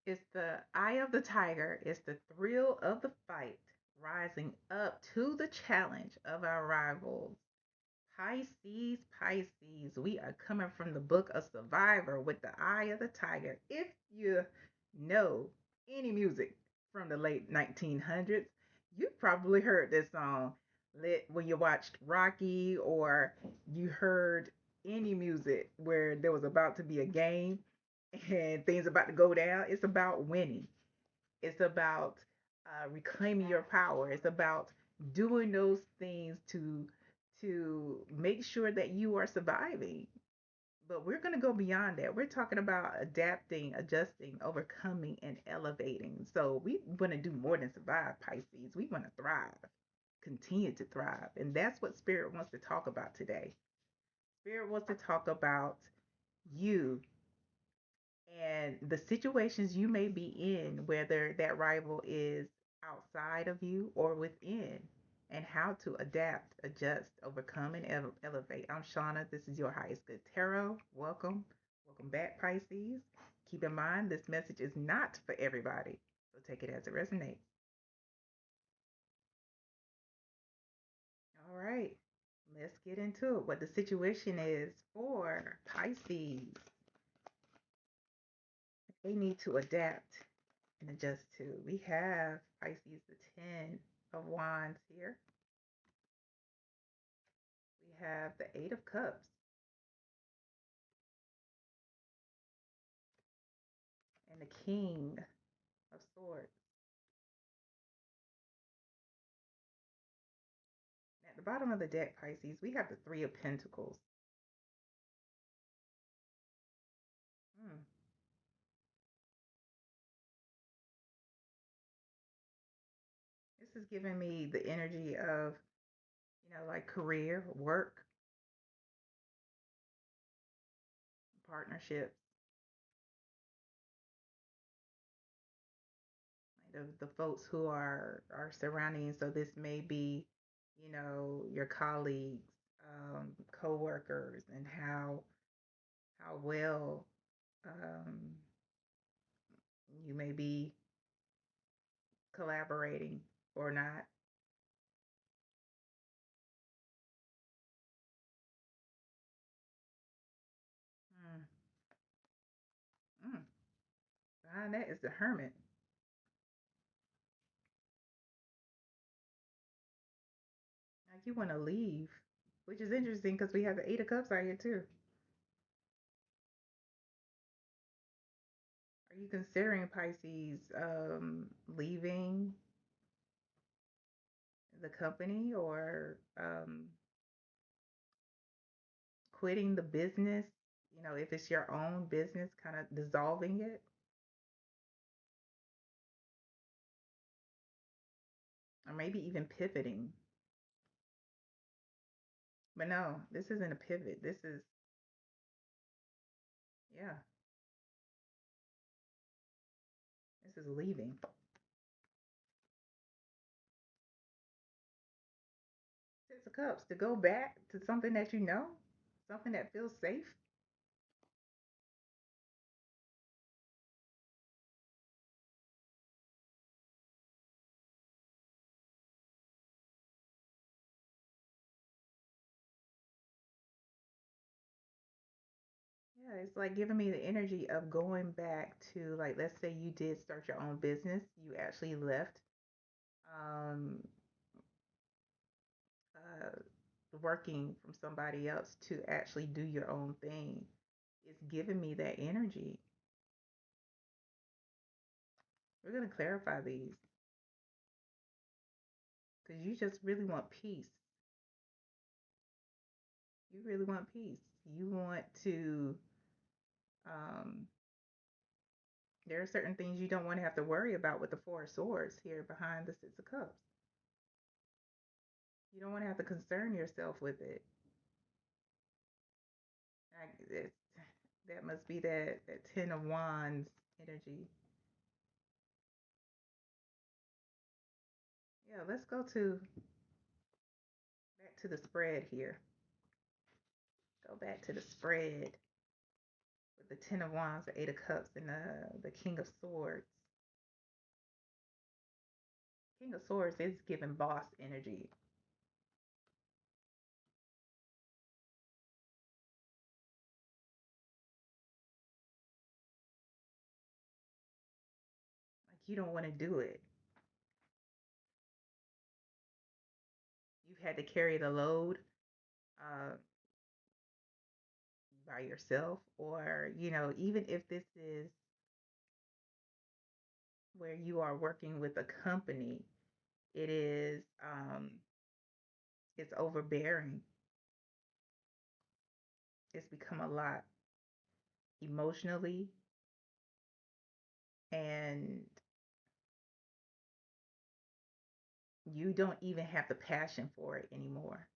It's the eye of the tiger. It's the thrill of the fight, rising up to the challenge of our rivals. Pisces, Pisces, we are coming from the book of Survivor with the eye of the tiger. If you know any music from the late 1900s, you probably heard this song when you watched Rocky, or you heard any music where there was about to be a game and things about to go down. It's about winning. It's about reclaiming your power. It's about doing those things to make sure that you are surviving. But we're going to go beyond that. We're talking about adapting, adjusting, overcoming, and elevating. So we want to do more than survive, Pisces. We want to thrive, continue to thrive. And that's what Spirit wants to talk about today. Spirit wants to talk about you and the situations you may be in, whether that rival is outside of you or within, and how to adapt, adjust, overcome, and elevate. I'm Shauna. This is your highest good tarot. Welcome. Welcome back, Pisces. Keep in mind, this message is not for everybody, so take it as it resonates. All right, let's get into it. What the situation is for Pisces. They need to adapt and adjust to. We have Pisces, the 10 of Wands here. We have the Eight of Cups and the King of Swords. At the bottom of the deck, Pisces, we have the Three of Pentacles. Hmm. This is giving me the energy of, like career, work, partnerships, like the folks who are surrounding you. So this may be, your colleagues, co-workers, and how well um, you may be collaborating or not. Mm, mm. Behind that is the Hermit. Like you want to leave, which is interesting because we have the Eight of Cups out here too. Are you considering, Pisces, leaving the company, or quitting the business? If it's your own business, kind of dissolving it, or maybe even pivoting. But no, this isn't a pivot. This is, yeah, this is leaving. Six of Cups, to go back to something that you know, something that feels safe. Yeah, it's like giving me the energy of going back to, like, let's say you did start your own business, you actually left um, uh, working from somebody else to actually do your own thing. It's giving me that energy. We're going to clarify these because you just really want peace. You really want peace. You want to, um, there are certain things you don't want to have to worry about with the Four of Swords here behind the Six of Cups. You don't want to have to concern yourself with it. It's, that must be that Ten of Wands energy. Yeah, let's go to back to the spread here. Go back to the spread. with the Ten of Wands, the Eight of Cups, and the King of Swords. King of Swords is giving boss energy. Like you don't want to do it. You've had to carry the load uh, by yourself, or even if this is where you are working with a company, it is it's overbearing. It's become a lot emotionally, and you don't even have the passion for it anymore,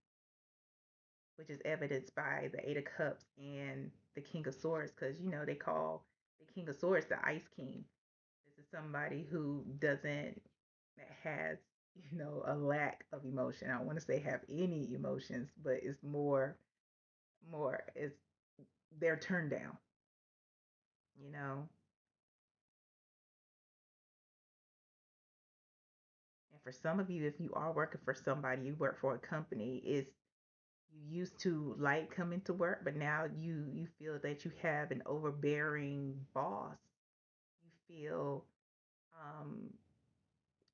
which is evidenced by the Eight of Cups and the King of Swords, because they call the King of Swords the Ice King. This is somebody who doesn't that has a lack of emotion. I don't want to say have any emotions, but it's more it's they're turned down. You know, and for some of you, if you are working for somebody, you work for a company, is you used to like coming to work, but now you feel that you have an overbearing boss. You feel um,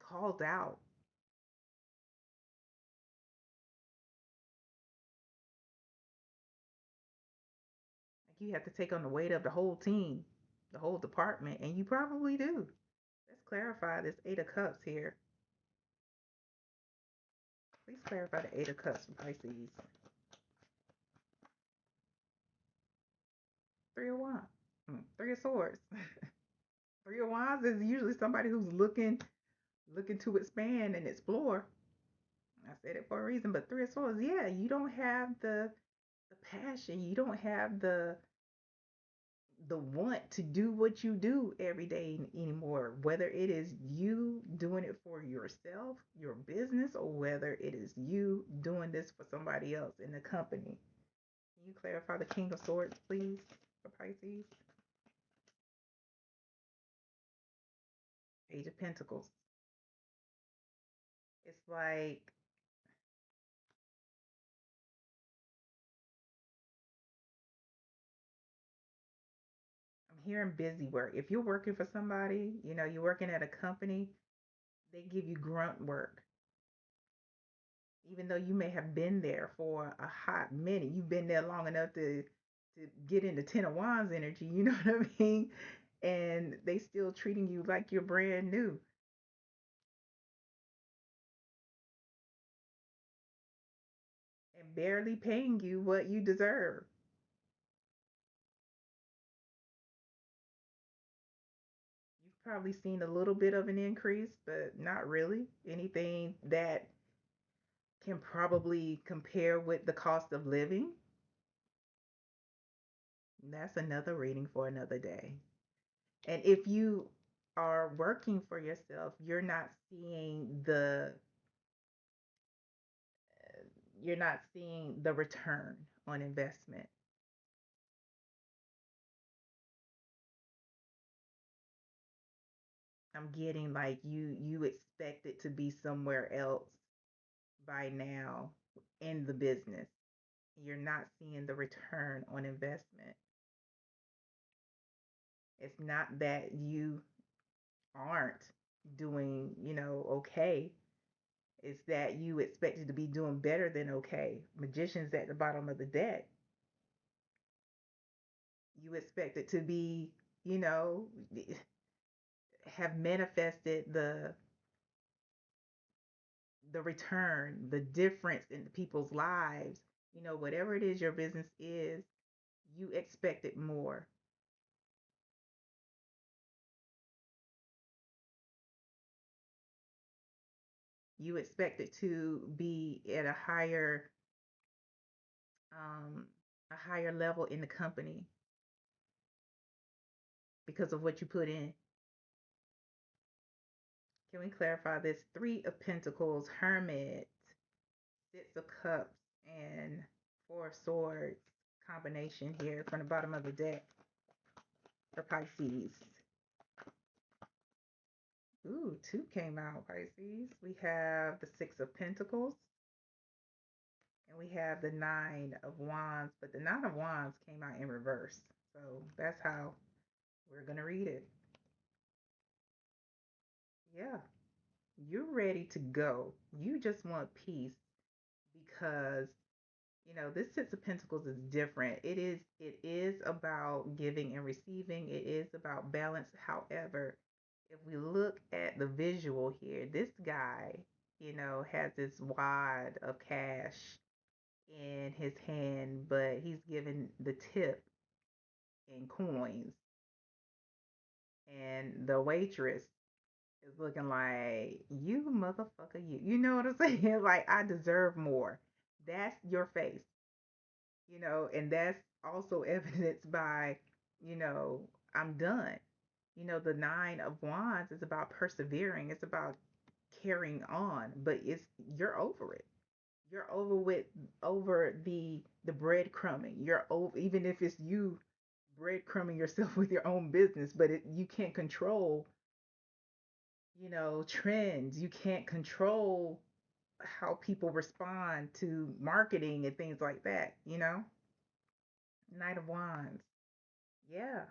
called out. Like you have to take on the weight of the whole team, the whole department, and you probably do. Let's clarify this Eight of Cups here. Please clarify the Eight of Cups for Pisces. Three of Wands. Three of Swords. Three of Wands is usually somebody who's looking to expand and explore. I said it for a reason, but Three of Swords, yeah, you don't have the passion. You don't have the want to do what you do every day anymore, whether it is you doing it for yourself, your business, or whether it is you doing this for somebody else in the company. Can you clarify the King of Swords, please, for Pisces? Page of Pentacles. It's like I'm hearing busy work. If you're working for somebody, you're working at a company, they give you grunt work. Even though you may have been there for a hot minute, you've been there long enough to get into Ten of Wands energy, you know what I mean? And they still treating you like you're brand new and barely paying you what you deserve. You've probably seen a little bit of an increase, but not really anything that can probably compare with the cost of living. That's another reading for another day. And if you are working for yourself, you're not seeing the return on investment. I'm getting like you expect it to be somewhere else by now in the business. You're not seeing the return on investment. It's not that you aren't doing, okay. It's that you expected to be doing better than okay. Magician's at the bottom of the deck. You expect it to be, you know, have manifested the return, the difference in people's lives. Whatever it is your business is, you expect it more. You expect it to be at um, a higher level in the company because of what you put in. Can we clarify this? Three of Pentacles, Hermit, Six of Cups, and Four of Swords combination here from the bottom of the deck. for Pisces. Ooh, two came out, Pisces. We have the Six of Pentacles and we have the Nine of Wands, but the Nine of Wands came out in reverse. So that's how we're going to read it. Yeah, you're ready to go. You just want peace because this Six of Pentacles is different. It is about giving and receiving. It is about balance. However, if we look at the visual here, this guy, has this wad of cash in his hand, but he's given the tip in coins. And the waitress is looking like, you motherfucker, you. You know what I'm saying? Like, I deserve more. That's your face, and that's also evidenced by, you know, I'm done. The Nine of Wands is about persevering, it's about carrying on, but you're over it. You're over the breadcrumbing. You're over, even if it's you breadcrumbing yourself with your own business, but you can't control, trends. You can't control how people respond to marketing and things like that. Knight of Wands. Yeah,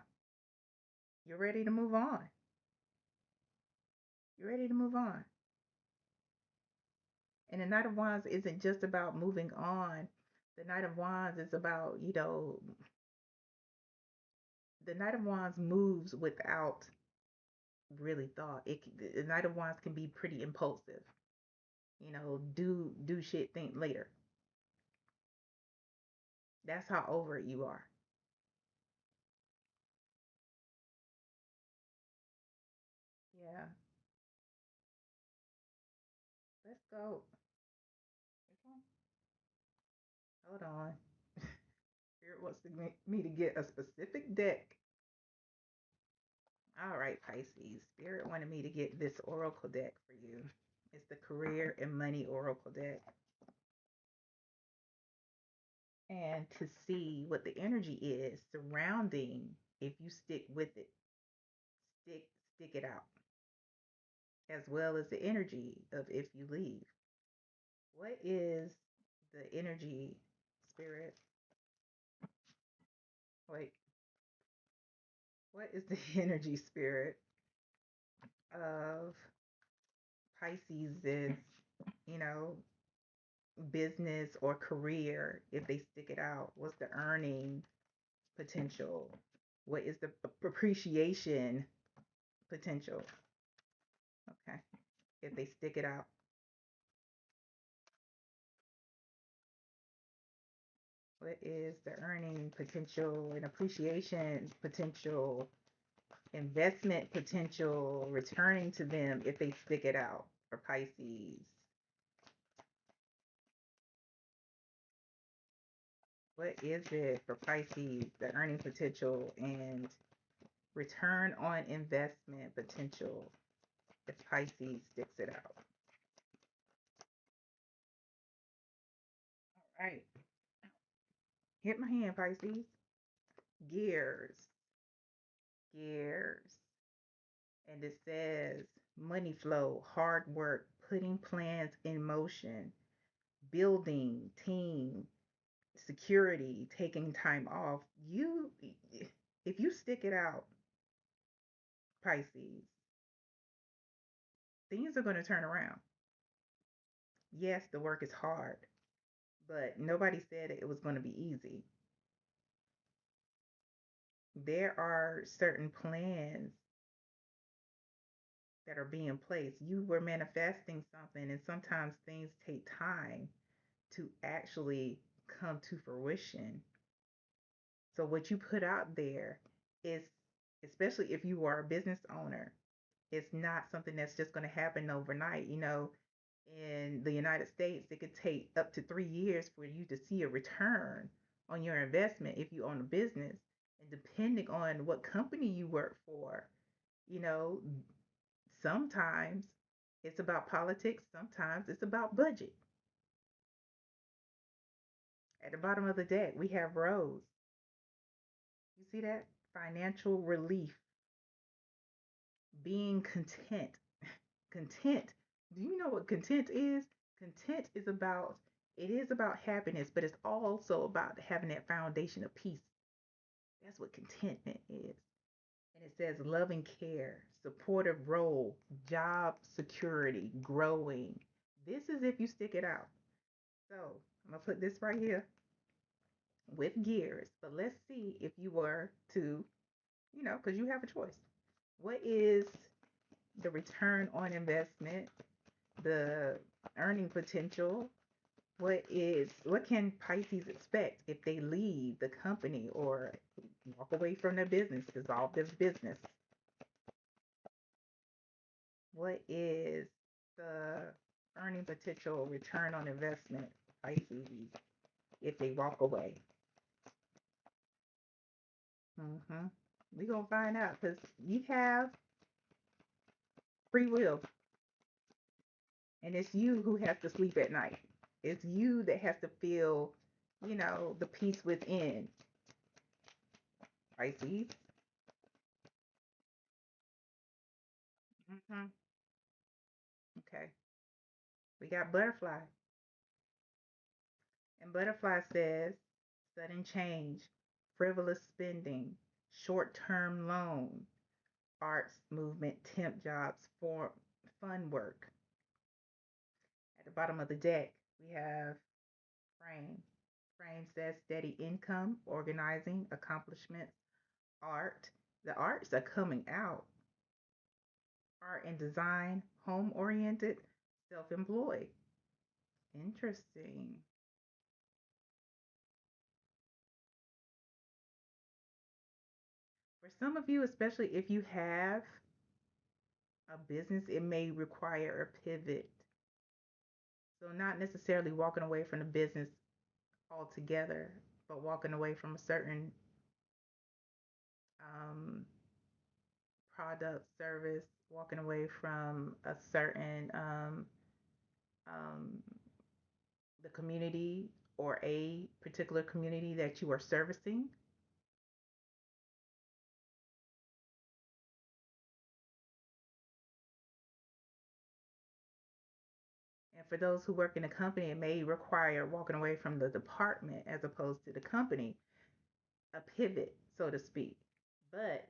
you're ready to move on. You're ready to move on. And the Knight of Wands isn't just about moving on. The Knight of Wands is about, the Knight of Wands moves without really thought. The Knight of Wands can be pretty impulsive. Do shit, think later. That's how over it you are. Yeah, let's go. Hold on. Spirit wants me to get a specific deck. All right, Pisces. Spirit wanted me to get this oracle deck for you. It's the Career and Money Oracle deck. And to see what the energy is surrounding if you stick with it. Stick stick it out. As well as the energy of if you leave. What is the energy, Spirit? Wait, what is the energy, Spirit, of Pisces is, you know, business or career if they stick it out? What's the earning potential? What is the appreciation potential? Okay, if they stick it out. What is the earning potential and appreciation potential, investment potential returning to them if they stick it out for Pisces? What is it for Pisces, the earning potential and return on investment potential if Pisces sticks it out? All right. Hit my hand, Pisces. Gears. Gears. And it says money flow, hard work, putting plans in motion, building, team, security, taking time off. If you stick it out, Pisces, things are going to turn around. Yes, the work is hard, but nobody said it was going to be easy. There are certain plans that are being placed. You were manifesting something, and sometimes things take time to actually come to fruition. So, what you put out there is, especially if you are a business owner, it's not something that's just going to happen overnight. In the United States, it could take up to 3 years for you to see a return on your investment if you own a business. And depending on what company you work for, you know, sometimes it's about politics, sometimes it's about budget. At the bottom of the deck, we have Rose. You see that? financial relief, being content. Content. Do you know what content is? Content is about, it is about happiness, but it's also about having that foundation of peace. That's what contentment is. And it says loving care, supportive role, job security, growing. This is if you stick it out. So I'm gonna put this right here with gears, but let's see if you were to, because you have a choice. What is the return on investment, the earning potential? What can Pisces expect if they leave the company or walk away from their business, dissolve their business? What is the earning potential, return on investment, Pisces, if they walk away? We're going to find out because you have free will, and it's you who has to sleep at night. It's you that has to feel, the peace within, Pisces. hmm Okay. We got butterfly. And butterfly says sudden change, frivolous spending, short term loan, arts, movement, temp jobs, for fun work. At the bottom of the deck, we have frame. Frame says steady income, organizing, accomplishments, art. The arts are coming out. Art and design, home oriented, self employed. Interesting. For some of you, especially if you have a business, it may require a pivot. So, not necessarily walking away from the business altogether, but walking away from a certain um, product, service, walking away from a certain um, the community or a particular community that you are servicing. And for those who work in a company, it may require walking away from the department as opposed to the company, a pivot, so to speak. But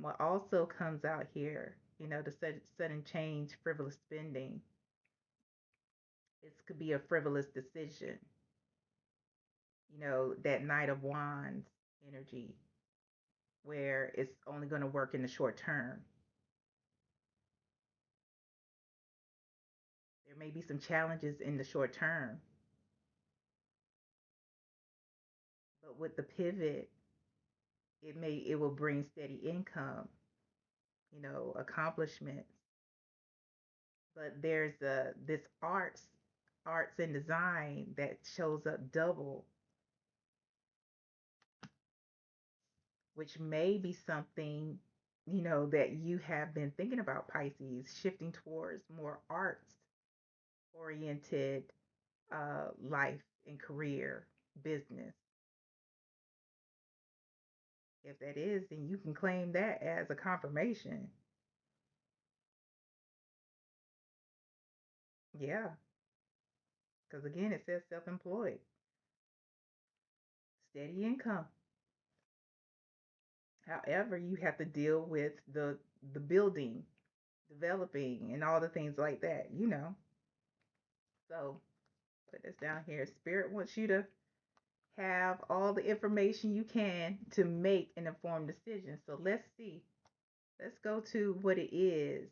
what also comes out here, the sudden change, frivolous spending, it could be a frivolous decision, that Knight of Wands energy, where it's only going to work in the short term. There may be some challenges in the short term, but with the pivot, it will bring steady income, accomplishments. But there's this arts and design that shows up double, which may be something, that you have been thinking about, Pisces, shifting towards more arts oriented life and career, business. If that is, then you can claim that as a confirmation. Yeah, because again, it says self employed, steady income. However, you have to deal with the building, developing, and all the things like that. So put this down here. Spirit wants you to have all the information you can to make an informed decision. So let's see. Let's go to what it is,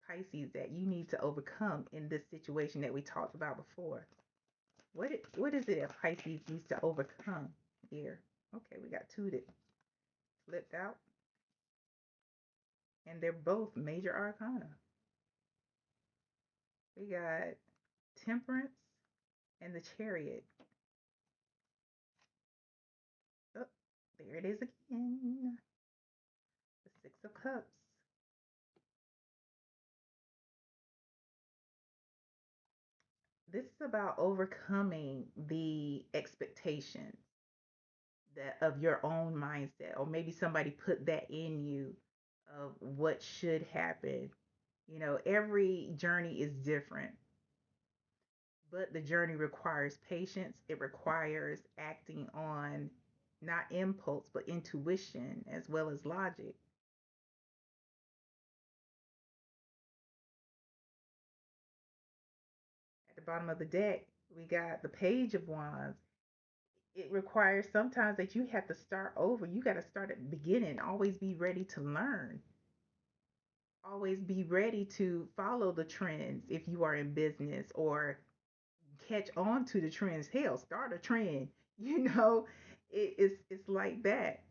Pisces, that you need to overcome in this situation that we talked about before. What is it that Pisces needs to overcome here? Okay, we got two that flipped out, and they're both major arcana. We got Temperance and the Chariot. Oh, there it is again. The Six of Cups. This is about overcoming the expectations, that of your own mindset, or maybe somebody put that in you of what should happen. Every journey is different, but the journey requires patience. It requires acting on not impulse, but intuition as well as logic. At the bottom of the deck, we got the Page of Wands. It requires sometimes that you have to start over. You got to start at the beginning. Always be ready to learn. Always be ready to follow the trends if you are in business, or catch on to the trends. Hell, start a trend. You know, it's like that.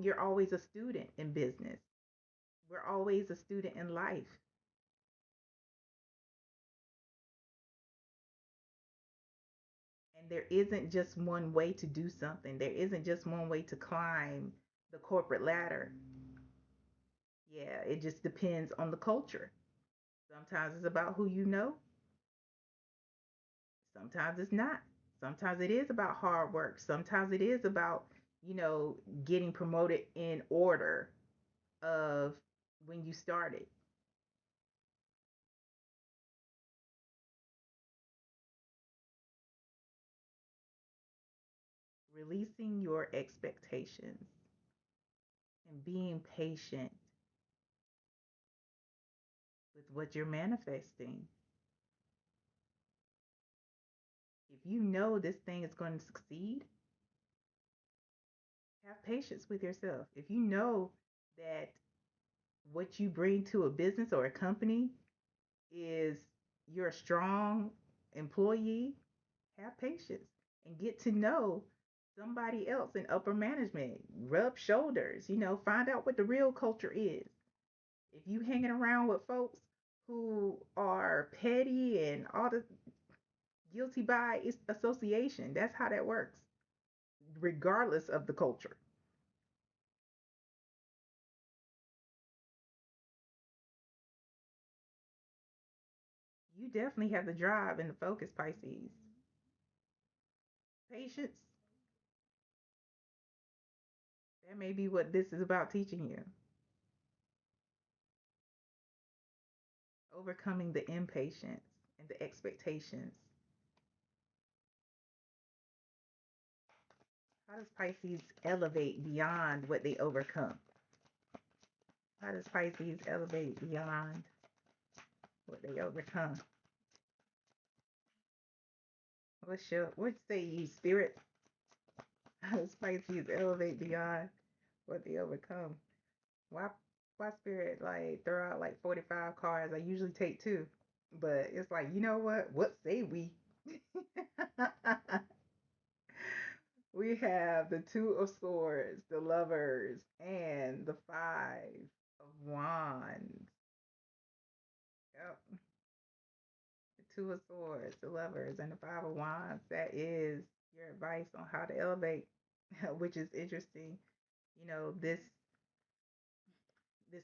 You're always a student in business. We're always a student in life. And there isn't just one way to do something. There isn't just one way to climb the corporate ladder. Yeah, it just depends on the culture. Sometimes it's about who you know, sometimes it's not. Sometimes it is about hard work. Sometimes it is about, you know, getting promoted in order of when you started. Releasing your expectations and being patient with what you're manifesting. If you know this thing is going to succeed, have patience with yourself. If you know that what you bring to a business or a company is you're a strong employee, have patience and get to know somebody else in upper management. Rub shoulders, find out what the real culture is. If you hanging around with folks who are petty and all the guilty by association, that's how that works, regardless of the culture. You definitely have the drive and the focus, Pisces. Patience, that may be what this is about teaching you. Overcoming the impatience and the expectations. How does Pisces elevate beyond what they overcome? How does Pisces elevate beyond what they overcome? What say you, spirit? How does Pisces elevate beyond what they overcome? Why why spirit like throw out like 45 cards? I usually take two. But it's like, you know what? What say we? We have the Two of Swords, the Lovers, and the Five of Wands. Yep. The Two of Swords, the Lovers, and the Five of Wands. That is your advice on how to elevate, which is interesting. This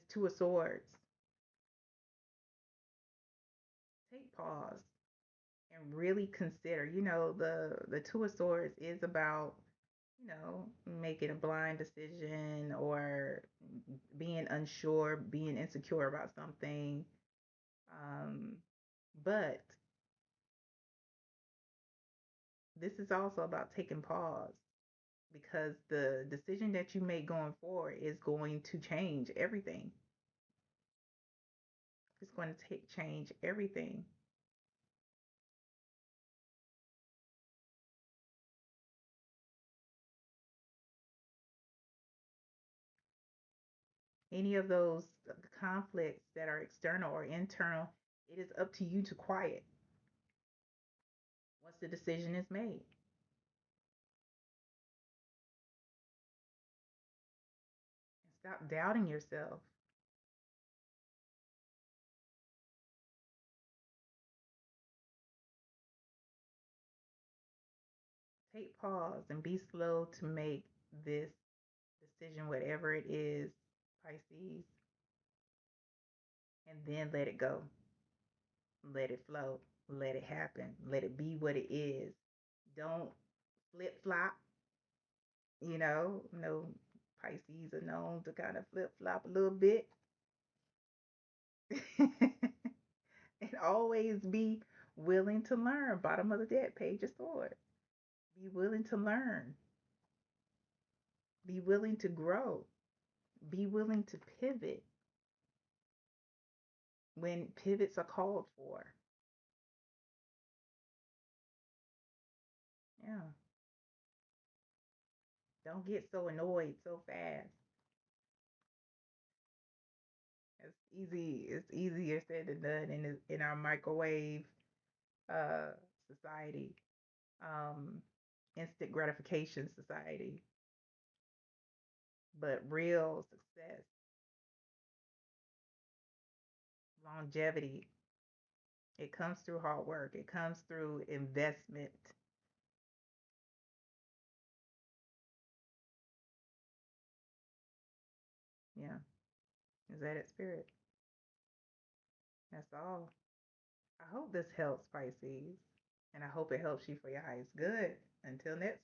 Two of Swords. Take pause and really consider. The Two of Swords is about, making a blind decision, or being unsure, being insecure about something. Um, but this is also about taking pause, because the decision that you make going forward is going to change everything. It's going to change everything. Any of those conflicts that are external or internal, it is up to you to quiet once the decision is made. And stop doubting yourself. Take pause and be slow to make this decision, whatever it is, Pisces, and then let it go. Let it flow. Let it happen. Let it be what it is. Don't flip flop. No Pisces are known to kind of flip flop a little bit and always be willing to learn. Bottom of the deck, Page of Swords. Be willing to learn. Be willing to grow. Be willing to pivot when pivots are called for. Yeah. Don't get so annoyed so fast. It's easier said than done in our microwave uh society, um instant gratification society. But real success, longevity, it comes through hard work. It comes through investment. Yeah. Is that it, spirit? That's all. I hope this helps, Pisces. And I hope it helps you for your highest good. Until next